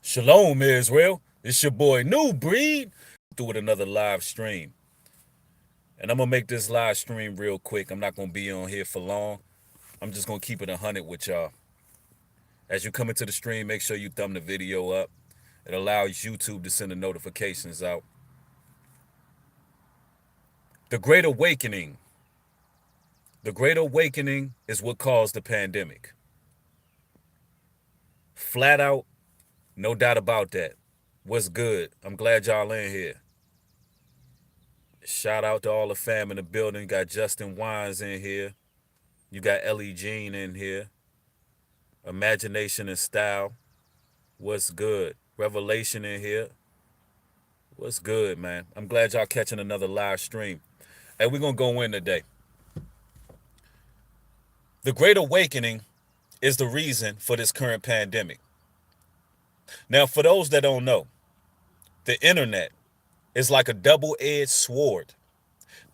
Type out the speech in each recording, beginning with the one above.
Shalom, Israel. It's your boy New Breed. Through with another live stream. And I'm going to make this live stream real quick. I'm not going to be on here for long. I'm just going to keep it 100 with y'all. As you come into the stream, make sure you thumb the video up. It allows YouTube to send the notifications out. The Great Awakening. The Great Awakening is what caused the pandemic. Flat out, no doubt about that. What's good? I'm glad y'all in here. Shout out to all the fam in the building. Got Justin Wines in here. You got Ellie Jean in here. Imagination and Style. What's good? Revelation in here. What's good, man? I'm glad y'all catching another live stream. Hey, we're going to go in today. The Great Awakening is the reason for this current pandemic. Now, for those that don't know, the internet is like a double-edged sword.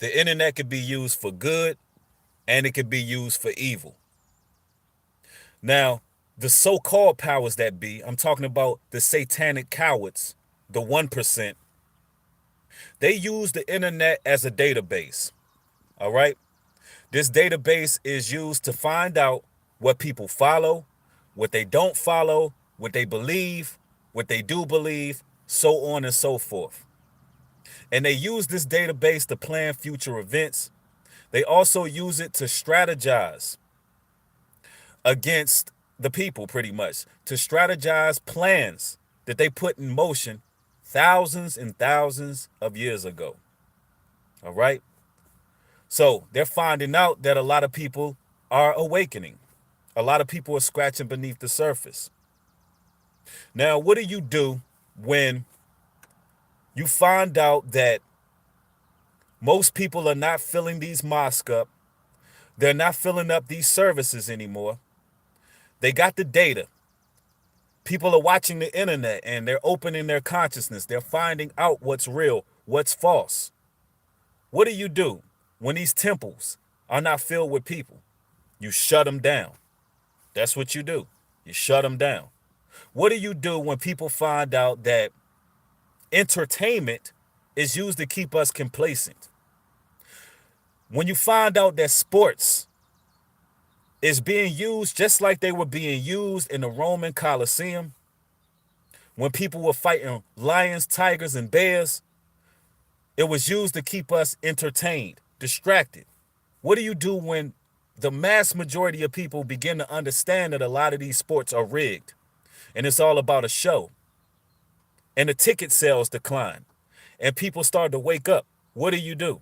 The internet can be used for good and it can be used for evil. Now, the so-called powers that be, I'm talking about the satanic cowards, the 1%, they use the internet as a database, all right? This database is used to find out what people follow, what they don't follow, what they believe, what they do believe, so on and so forth. And they use this database to plan future events. They also use it to strategize against the people, pretty much, to strategize plans that they put in motion thousands and thousands of years ago. All right? So they're finding out that a lot of people are awakening. A lot of people are scratching beneath the surface. Now, what do you do when you find out that most people are not filling these mosques up? They're not filling up these services anymore. They got the data. People are watching the internet and they're opening their consciousness. They're finding out what's real, what's false. What do you do when these temples are not filled with people? You shut them down. That's what you do. You shut them down. What do you do when people find out that entertainment is used to keep us complacent? When you find out that sports is being used just like they were being used in the Roman Colosseum, when people were fighting lions, tigers, and bears, it was used to keep us entertained, distracted. What do you do when the mass majority of people begin to understand that a lot of these sports are rigged and it's all about a show, and the ticket sales decline and people start to wake up? What do?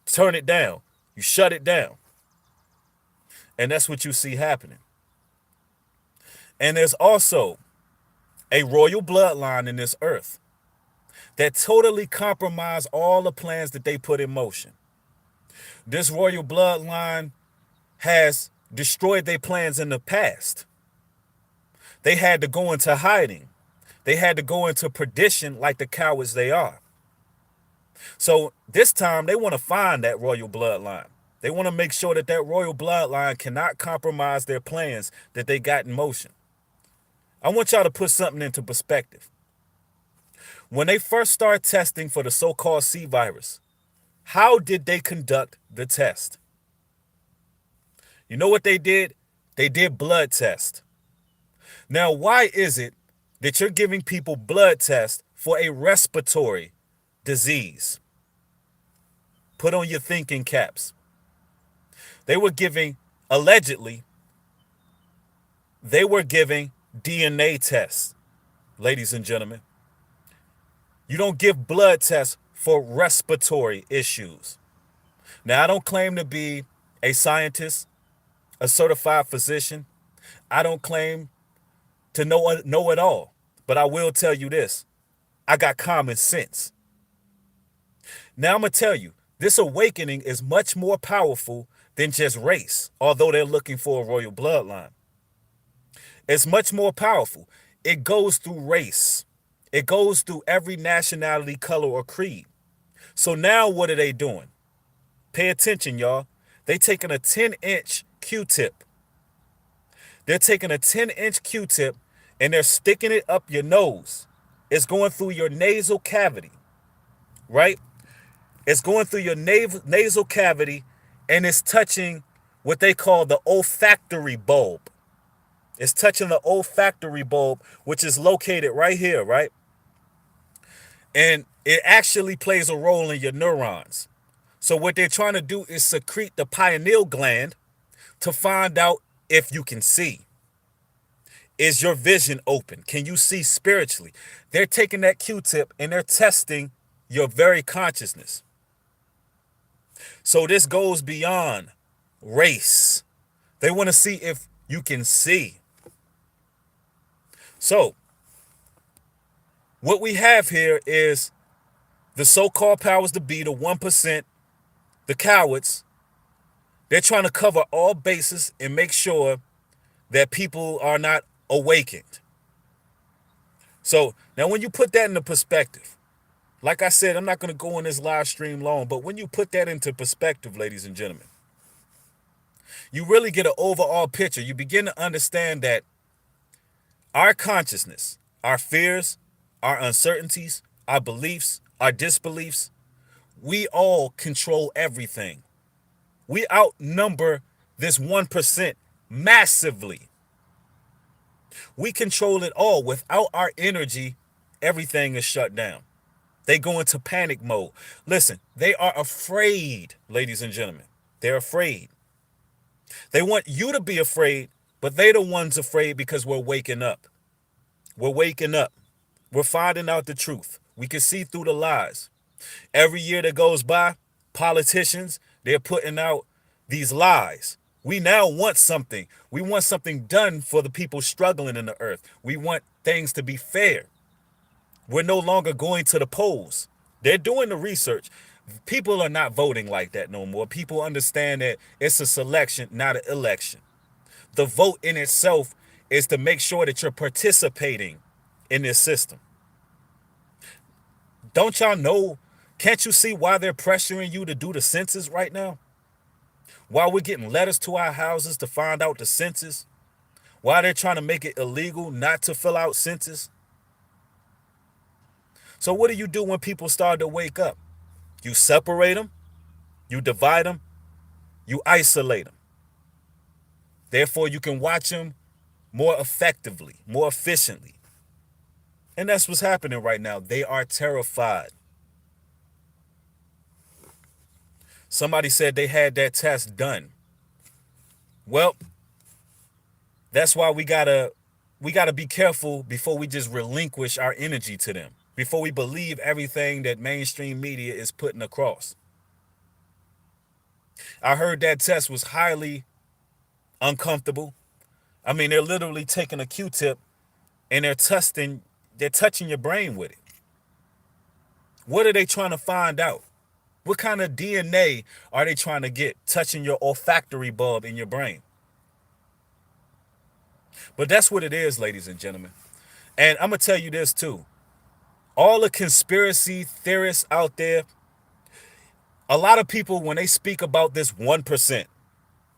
Turn it down. You shut it down. And that's what you see happening. And there's also a royal bloodline in this earth that totally compromise all the plans that they put in motion. This royal bloodline has destroyed their plans in the past. They had to go into hiding. They had to go into perdition like the cowards they are. So this time they want to find that royal bloodline. They want to make sure that that royal bloodline cannot compromise their plans that they got in motion. I want y'all to put something into perspective. When they first started testing for the so-called C virus, how did they conduct the test? You know what they did? They did blood tests. Now, why is it that you're giving people blood tests for a respiratory disease? Put on your thinking caps. They were giving, allegedly, they were giving DNA tests, ladies and gentlemen. You don't give blood tests for respiratory issues. Now, I don't claim to be a scientist, a certified physician. I don't claim to know it all, but I will tell you this. I got common sense. Now, I'm going to tell you, this awakening is much more powerful than just race, although they're looking for a royal bloodline. It's much more powerful. It goes through race. It goes through every nationality, color, or creed. So now what are they doing? Pay attention, y'all. They taking a 10-inch Q-tip. They're taking a 10-inch Q-tip and they're sticking it up your nose. It's going through your nasal cavity, right? It's going through your nasal cavity, and it's touching what they call the olfactory bulb. It's touching the olfactory bulb, which is located right here, right? And it actually plays a role in your neurons. So what they're trying to do is secrete the pineal gland to find out if you can see. Is your vision open? Can you see spiritually? They're taking that Q-tip and they're testing your very consciousness. So this goes beyond race. They want to see if you can see. So what we have here is the so-called powers to be, the 1%, the cowards. They're trying to cover all bases and make sure that people are not awakened. So now when you put that into perspective, like I said, I'm not going to go on this live stream long, but when you put that into perspective, ladies and gentlemen, you really get an overall picture. You begin to understand that our consciousness, our fears, our uncertainties, our beliefs, our disbeliefs, we all control everything. We outnumber this 1% massively. We control it all. Without our energy, everything is shut down. They go into panic mode. Listen, they are afraid, ladies and gentlemen. They're afraid. They want you to be afraid, but they're the ones afraid because we're waking up. We're waking up. We're finding out the truth. We can see through the lies. Every year that goes by, politicians, they're putting out these lies. We now want something. We want something done for the people struggling in the earth. We want things to be fair. We're no longer going to the polls. They're doing the research. People are not voting like that no more. People understand that it's a selection, not an election. The vote in itself is to make sure that you're participating in this system. Don't y'all know? Can't you see why they're pressuring you to do the census right now? Why we're getting letters to our houses to find out the census? Why they're trying to make it illegal not to fill out census? So what do you do when people start to wake up? You separate them, you divide them, you isolate them. Therefore, you can watch them more effectively, more efficiently. And that's what's happening right now. They are terrified. Somebody said they had that test done. Well, that's why we gotta be careful before we just relinquish our energy to them, before we believe everything that mainstream media is putting across. I heard that test was highly uncomfortable. I mean, they're literally taking a Q-tip and they're touching your brain with it. What are they trying to find out? What kind of DNA are they trying to get touching your olfactory bulb in your brain? But that's what it is, ladies and gentlemen. And I'm going to tell you this too. All the conspiracy theorists out there, a lot of people, when they speak about this 1%,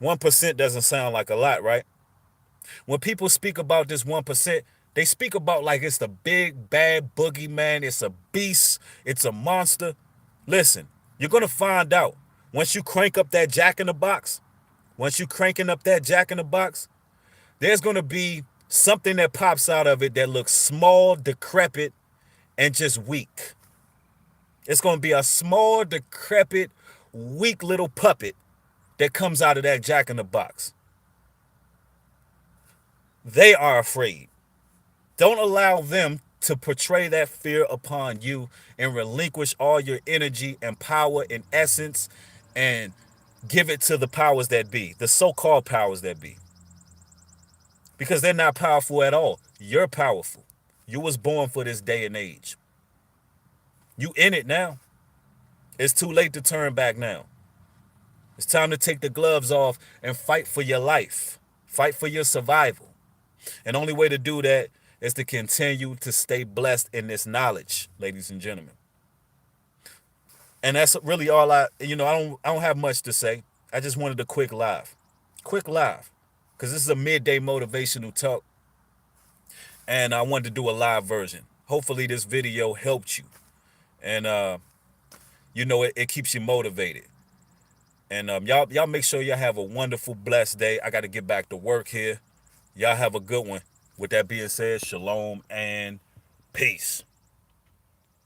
1% doesn't sound like a lot, right? When people speak about this 1%, they speak about like it's the big, bad boogeyman. It's a beast. It's a monster. Listen, you're going to find out. Once you crank up that jack in the box, there's going to be something that pops out of it that looks small, decrepit, and just weak. It's going to be a small, decrepit, weak little puppet that comes out of that jack in the box. They are afraid. Don't allow them to portray that fear upon you and relinquish all your energy and power and essence and give it to the powers that be, the so-called powers that be. Because they're not powerful at all. You're powerful. You was born for this day and age. You in it now. It's too late to turn back now. It's time to take the gloves off and fight for your life. Fight for your survival. And the only way to do that is to continue to stay blessed in this knowledge, ladies and gentlemen. And that's really all I don't have much to say. I just wanted a quick live. Because this is a midday motivational talk. and I wanted to do a live version. Hopefully this video helped you, and it keeps you motivated. And y'all make sure y'all have a wonderful, blessed day. I got to get back to work here. Y'all have a good one. With that being said, shalom and peace.